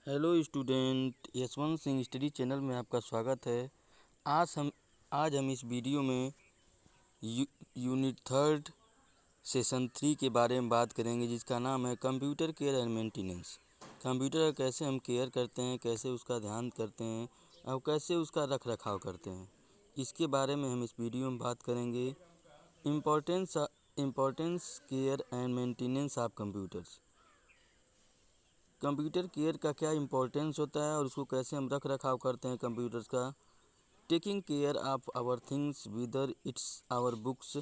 Hello student, Yashwant Singh study channel में आपका स्वागत है। आज हम इस वीडियो में यूनिट 3 सेशन 3 के बारे में बात करेंगे, जिसका नाम है computer care and maintenance. Computer का कैसे हम केयर करते हैं, कैसे उसका ध्यान करते हैं और कैसे उसका रख रखाव करते हैं, इसके बारे में हम इस वीडियो में बात करेंगे। Importance care and maintenance of computers. Computer care का क्या इम्पोर्टेंस होता है और उसको कैसे हम रख रखाव करते हैं कंप्यूटर्स का। Taking care of our things whether it's our books,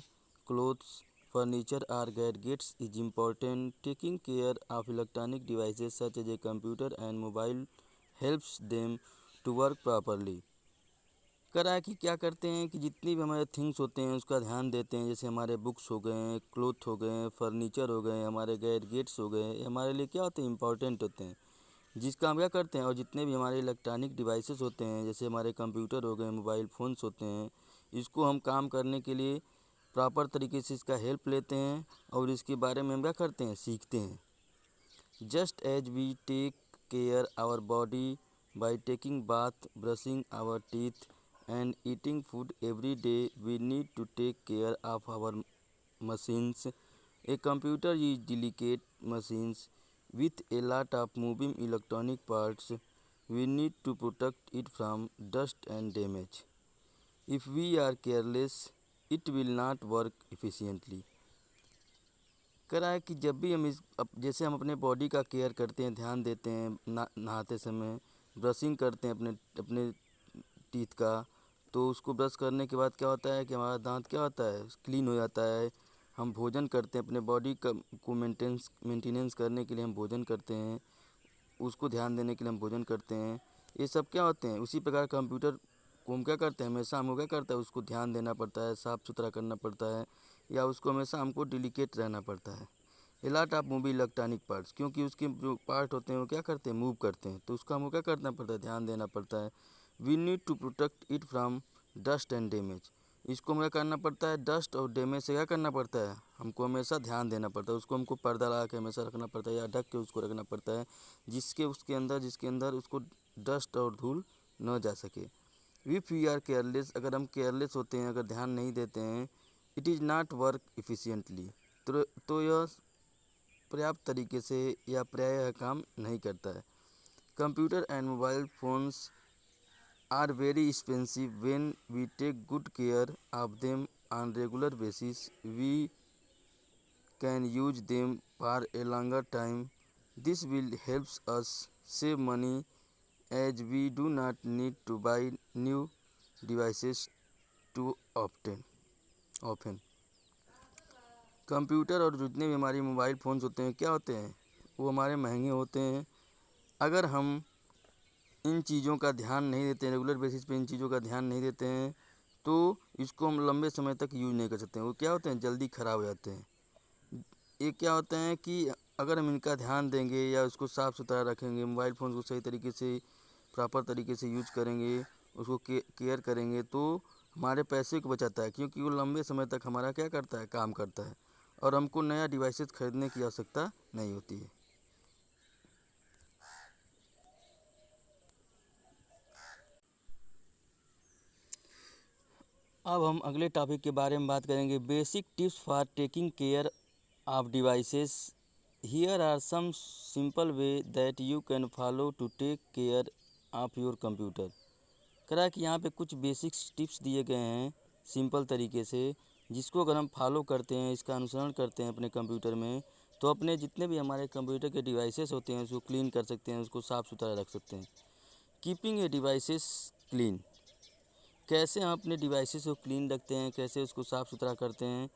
clothes, furniture or gadgets is important. Taking care of electronic devices such as a computer and mobile helps them to work properly. करा है कि क्या करते हैं कि जितनी भी हमारे थिंग्स होते हैं उसका ध्यान देते हैं। जैसे हमारे बुक्स हो गए, क्लोथ हो गए, फर्नीचर हो गए, हमारे गैजेट्स हो गए, हमारे लिए क्या होते हैं, इंपॉर्टेंट होते हैं, जिसका हम क्या करते हैं। और जितने भी हमारे इलेक्ट्रॉनिक डिवाइसेस होते हैं, जैसे हमारे कंप्यूटर हो गए, मोबाइल फ़ोन्स होते हैं, इसको हम काम करने के लिए प्रॉपर तरीके से इसका हेल्प लेते हैं और इसके बारे में हम क्या करते हैं, सीखते हैं। Just as we take care our body by taking bath, brushing our teeth and eating food every day, we need to take care of our machines. A computer is delicate machines with a lot of moving electronic parts. We need to protect it from dust and damage. If we are careless, it will not work efficiently. करा है कि जब भी हम जैसे हम अपने body का केयर करते हैं, ध्यान देते हैं, नहाते समय ब्रशिंग करते हैं अपने अपने टीथ का, तो उसको ब्रश करने के बाद क्या होता है कि हमारा दांत क्या होता है, क्लीन हो जाता है। हम भोजन करते हैं, अपने बॉडी को मेंटेनेंस करने के लिए हम भोजन करते हैं, उसको ध्यान देने के लिए हम भोजन करते हैं। ये सब क्या होते हैं। उसी प्रकार कंप्यूटर को हम क्या करते हैं, हमेशा हमको क्या करता है, उसको ध्यान देना पड़ता है, साफ़ सुथरा करना पड़ता है, या उसको हमेशा हमको डेलिकेट रहना पड़ता है। A lot of movie electronic parts, क्योंकि उसके जो पार्ट होते हैं वो क्या करते हैं, मूव करते हैं, तो उसका हमको क्या करना पड़ता है, ध्यान देना पड़ता है। We need to protect it from dust and damage. इसको हमें करना पड़ता है, डस्ट और डैमेज से क्या करना पड़ता है, हमको हमेशा ध्यान देना पड़ता है। उसको हमको पर्दा लगा के हमेशा रखना पड़ता है या ढक के उसको रखना पड़ता है, जिसके अंदर उसको डस्ट और धूल न जा सके। इफ़ वी आर केयरलेस, अगर हम केयरलेस होते हैं, अगर ध्यान नहीं देते हैं, it is not work efficiently, तो यह पर्याप्त तरीके से या प्रायः काम नहीं करता है। Computer and mobile phones are very expensive. When we take good care of them on regular basis, we can use them for a longer time. This will help us save money as we do not need to buy new devices too often. Computer और जितने भी हमारे mobile phones होते हैं क्या होते हैं, वो हमारे महंगे होते हैं। अगर हम इन चीज़ों का ध्यान नहीं देते हैं, रेगुलर बेसिस पे इन चीज़ों का ध्यान नहीं देते हैं, तो इसको हम लंबे समय तक यूज़ नहीं कर सकते हैं। वो क्या होते हैं, जल्दी ख़राब हो जाते हैं। ये क्या होता है कि अगर हम इनका ध्यान देंगे या उसको साफ़ सुथरा रखेंगे, मोबाइल फ़ोन को सही तरीके से प्रॉपर तरीके से यूज करेंगे, उसको केयर करेंगे, तो हमारे पैसे को बचाता है, क्योंकि वो लंबे समय तक हमारा क्या करता है, काम करता है, और हमको नया डिवाइसेस खरीदने की आवश्यकता नहीं होती है। अब हम अगले टॉपिक के बारे में बात करेंगे, basic tips for taking care of devices. Here are some simple way that you can follow to take care of your computer. करा कि यहाँ पे कुछ बेसिक टिप्स दिए गए हैं सिंपल तरीके से, जिसको अगर हम फॉलो करते हैं, इसका अनुसरण करते हैं अपने कंप्यूटर में, तो अपने जितने भी हमारे कंप्यूटर के डिवाइसेस होते हैं उसको क्लीन कर सकते हैं, उसको साफ़ सुथरा रख सकते हैं। कीपिंग ए डिवाइसेस क्लीन, कैसे हम अपने डिवाइसेस को क्लीन रखते हैं, कैसे उसको साफ़ सुथरा करते हैं।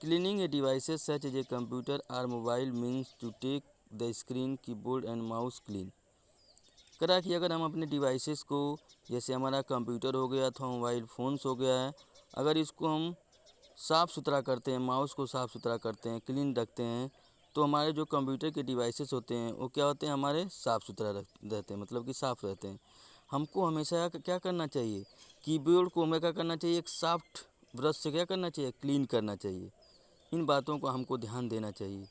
Cleaning a devices such as a computer or mobile means to take the screen, keyboard and mouse clean. करा कि अगर हम अपने डिवाइसेस को, जैसे हमारा कंप्यूटर हो गया अथवा मोबाइल फ़ोन्स हो गया है, अगर इसको हम साफ़ सुथरा करते हैं, माउस को साफ़ सुथरा करते हैं, क्लीन रखते हैं, तो हमारे जो कंप्यूटर के डिवाइसेस होते हैं वो क्या होते हैं, हमारे साफ़ सुथरा रहते हैं, मतलब कि साफ़ रहते हैं। हमको हमेशा क्या करना चाहिए, कीबोर्ड को हमें क्या करना चाहिए, एक सॉफ्ट ब्रश से क्या करना चाहिए, क्लीन करना चाहिए। इन बातों को हमको ध्यान देना चाहिए।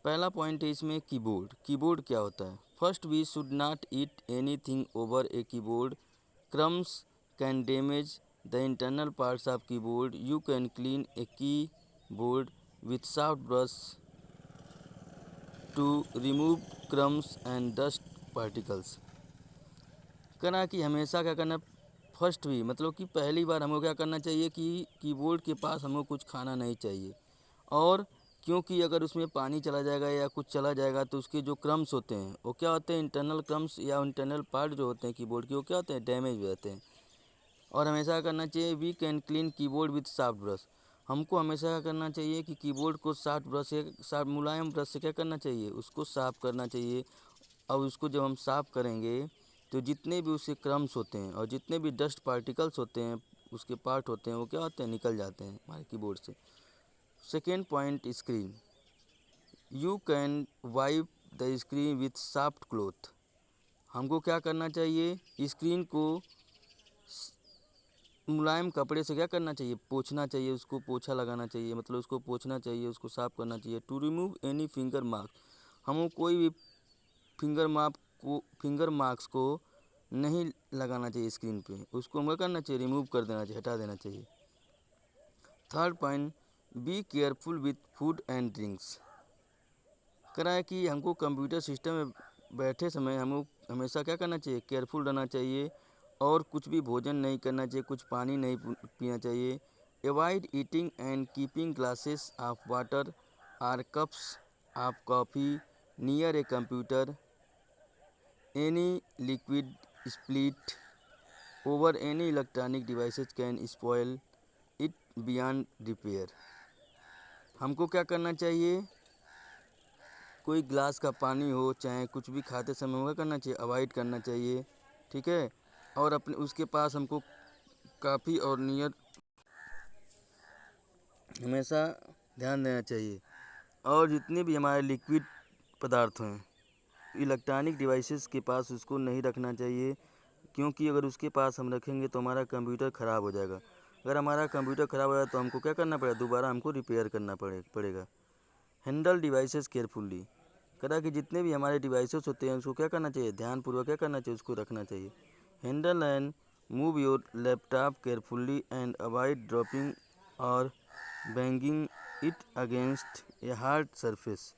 पहला पॉइंट है इसमें कीबोर्ड। कीबोर्ड क्या होता है, first we should not eat anything over a keyboard. Crumbs can damage the internal parts of keyboard. You can clean a keyboard with soft brush to remove crumbs and dust particles. करना कि हमेशा क्या करना, first भी मतलब कि पहली बार हमको क्या करना चाहिए कि कीबोर्ड के पास हमको कुछ खाना नहीं चाहिए. और क्योंकि अगर उसमें पानी चला जाएगा या कुछ चला जाएगा तो उसके जो क्रम्स होते हैं वो क्या होते हैं, इंटरनल क्रम्स या इंटरनल पार्ट जो होते हैं कीबोर्ड के, वो क्या होते हैं, डैमेज हो जाते हैं. और हमेशा करना चाहिए we can clean keyboard with soft brush. हमको हमेशा क्या करना चाहिए कि कीबोर्ड को सॉफ्ट ब्रश से, सॉफ्ट मुलायम ब्रश से क्या करना चाहिए, उसको साफ़ करना चाहिए. अब उसको जब हम साफ़ करेंगे तो जितने भी उसके क्रम्स होते हैं और जितने भी डस्ट पार्टिकल्स होते हैं, उसके पार्ट होते हैं, वो क्या होते हैं, निकल जाते हैं हमारे कीबोर्ड से. Second point, screen. You can wipe the screen with soft cloth. हमको क्या करना चाहिए, स्क्रीन को मुलायम कपड़े से क्या करना चाहिए, पोंछना चाहिए, उसको पोछा लगाना चाहिए, मतलब उसको पोंछना चाहिए, उसको साफ़ करना चाहिए. To remove any finger mark. हमको कोई भी फिंगर मार्क्स को नहीं लगाना चाहिए स्क्रीन पे, उसको हमें करना चाहिए, रिमूव कर देना चाहिए, हटा देना चाहिए. Third point, be careful with food and drinks. करा है कि हमको कंप्यूटर सिस्टम में बैठे समय हमको हमेशा क्या करना चाहिए, केयरफुल रहना चाहिए और कुछ भी भोजन नहीं करना चाहिए, कुछ पानी नहीं पीना चाहिए. Avoid eating and keeping glasses of water or cups of coffee near a computer. Any liquid split over any electronic devices can spoil it beyond repair. हमको क्या करना चाहिए, कोई ग्लास का पानी हो चाहे कुछ भी खाते समय क्या करना चाहिए, अवॉइड करना चाहिए. ठीक है. और अपने उसके पास हमको काफ़ी और नियर हमेशा ध्यान देना चाहिए. और जितने भी हमारे लिक्विड पदार्थ हैं इलेक्ट्रॉनिक डिवाइसेस के पास उसको नहीं रखना चाहिए, क्योंकि अगर उसके पास हम रखेंगे तो हमारा कंप्यूटर ख़राब हो जाएगा. अगर हमारा कंप्यूटर ख़राब हो जाए तो हमको क्या करना पड़ेगा, दोबारा हमको रिपेयर करना पड़ेगा. Handle devices carefully. करा कि जितने भी हमारे डिवाइसेस होते हैं उसको क्या करना चाहिए, ध्यानपूर्वक क्या करना चाहिए, उसको रखना चाहिए. Handle and move your laptop carefully and avoid dropping or banging it against a hard surface.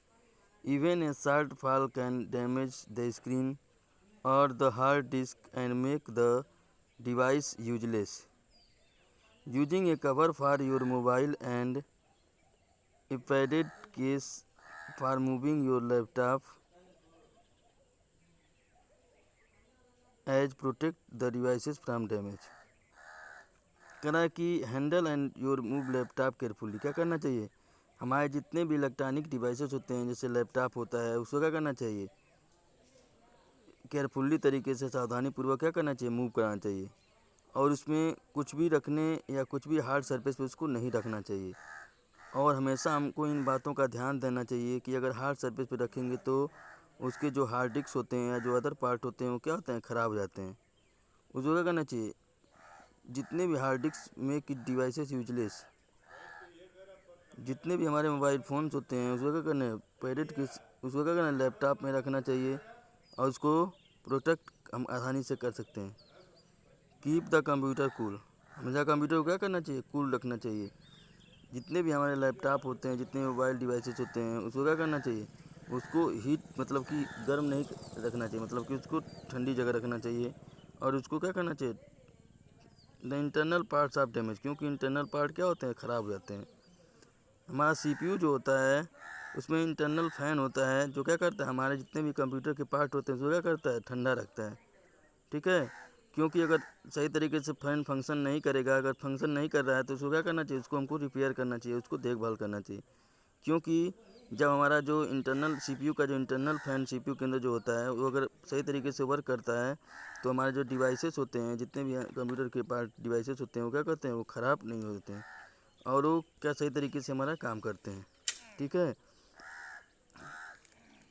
Even a short fall can damage the screen or the hard disk and make the device useless. Using a cover for your mobile and a padded case for moving your laptop as protect the devices from damage. कहना है कि handle and your move laptop carefully. क्या करना चाहिए, हमारे जितने भी electronic devices होते हैं जैसे लैपटॉप होता है उसको क्या करना चाहिए, केयरफुली तरीके से सावधानीपूर्वक क्या करना चाहिए, मूव कराना चाहिए. और उसमें कुछ भी रखने या कुछ भी हार्ड सरफेस पे उसको नहीं रखना चाहिए. और हमेशा हमको इन बातों का ध्यान देना चाहिए कि अगर हार्ड सरफेस पे रखेंगे तो उसके जो हार्ड डिस्क होते हैं या जो अदर पार्ट होते हैं वो क्या होते हैं, ख़राब हो जाते हैं. उसको क्या करना चाहिए, जितने भी hard disk make it devices useless. जितने भी हमारे मोबाइल फ़ोन्स होते हैं उसको क्या करना है, पैडेड के उसको क्या करना है, लैपटॉप में रखना चाहिए और उसको प्रोटेक्ट हम आसानी से कर सकते हैं. Keep the computer cool. हमेशा कंप्यूटर को क्या करना चाहिए, कूल रखना चाहिए. जितने भी हमारे लैपटॉप होते हैं, जितने मोबाइल डिवाइसेस होते हैं उसको क्या करना चाहिए, उसको हीट मतलब कि गर्म नहीं रखना चाहिए, मतलब कि उसको ठंडी जगह रखना चाहिए. और उसको क्या करना चाहिए, the internal parts of damage, क्योंकि इंटरनल पार्ट क्या होते हैं, ख़राब हो जाते हैं. हमारा सीपीयू जो होता है उसमें इंटरनल फ़ैन होता है जो क्या करता है, हमारे जितने भी कंप्यूटर के पार्ट होते हैं उसको क्या करता है, ठंडा रखता है. ठीक है. क्योंकि अगर सही तरीके से फ़ैन फंक्शन नहीं करेगा, अगर फंक्शन नहीं कर रहा है तो उसको क्या करना चाहिए, उसको हमको रिपेयर करना चाहिए, उसको देखभाल करना चाहिए. क्योंकि जब हमारा जो इंटरनल सीपीयू का जो इंटरनल फ़ैन सीपीयू के अंदर जो होता है वो अगर सही तरीके से वर्क करता है तो हमारे जो डिवाइसेस होते हैं, जितने भी कंप्यूटर के पार्ट डिवाइसेस होते हैं वो क्या करते हैं, वो ख़राब नहीं होते हैं और वो क्या सही तरीके से हमारा काम करते हैं. ठीक है.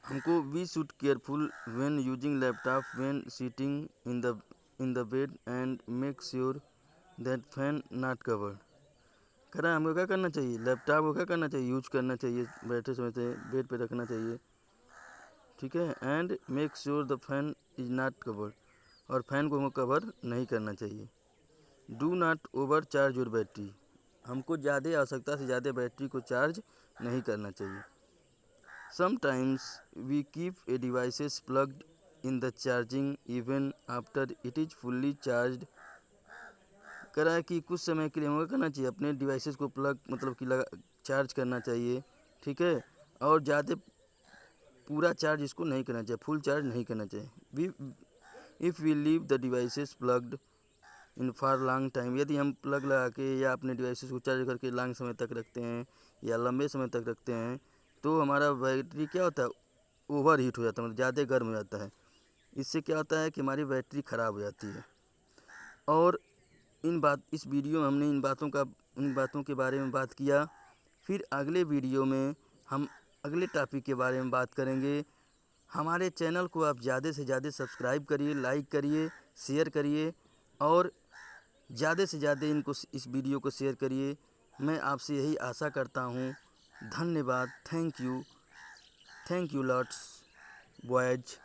हमको we should careful when using laptop when sitting in the bed and make sure that fan not covered. कह रहा है हमको क्या करना चाहिए, लैपटॉप को क्या करना चाहिए, यूज करना चाहिए बैठे समय से बेड पे रखना चाहिए. ठीक है। And make sure the fan is not covered, और फैन को कवर नहीं करना चाहिए। Do not over charge your battery, हमको ज़्यादा आवश्यकता से ज़्यादा बैटरी को चार्ज नहीं करना चाहिए। Sometimes we keep a devices plugged in the charging even after it is fully charge, करा है कि कुछ समय के लिए हमें करना चाहिए अपने डिवाइसेस को प्लग मतलब कि लगा चार्ज करना चाहिए, ठीक है। और ज़्यादा पूरा चार्ज इसको नहीं करना चाहिए, फुल चार्ज नहीं करना चाहिए। We if we leave the devices plugged in for long time, यदि हम प्लग लगा के या अपने डिवाइसेस को चार्ज करके लॉन्ग समय तक रखते हैं या लंबे समय तक रखते हैं, तो हमारा बैटरी क्या होता है, ओवर हीट हो जाता है, मतलब ज़्यादा गर्म हो जाता है। इससे क्या होता है कि हमारी बैटरी ख़राब हो जाती है। और इस वीडियो में हमने इन बातों के बारे में बात किया। फिर अगले वीडियो में हम अगले टॉपिक के बारे में बात करेंगे। हमारे चैनल को आप ज़्यादा से ज़्यादा सब्सक्राइब करिए, लाइक करिए, शेयर करिए, और ज़्यादा से ज़्यादा इस वीडियो को शेयर करिए। मैं आपसे यही आशा करता हूँ। धन्यवाद। Thank you lots boys.